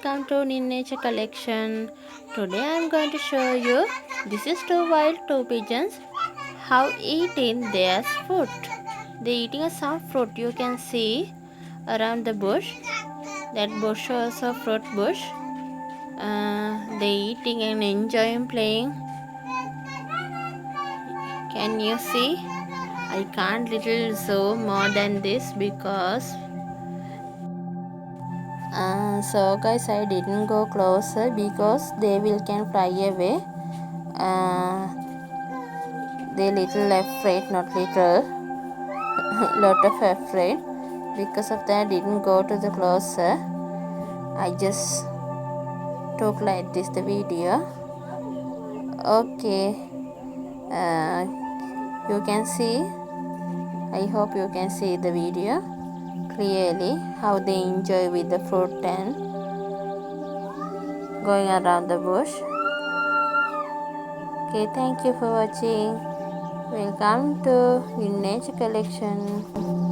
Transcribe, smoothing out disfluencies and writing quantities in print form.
welcome to Nature Collection. Today I am going to show you this is two wild two pigeons how eating their fruit. They eating some fruit you can see around the bush. That bush was a fruit bush. They eating and enjoying playing. Can you see? I can't little zoom more than this because so guys I didn't go closer because they will can fly away. They little afraid, not little, lot of afraid. Because of that I didn't go to the closer. I just took like this the video. Okay, you can see, I hope you can see the video clearly how they enjoy with the fruit and going around the bush. Okay, thank you for watching. Welcome to Nature Collection.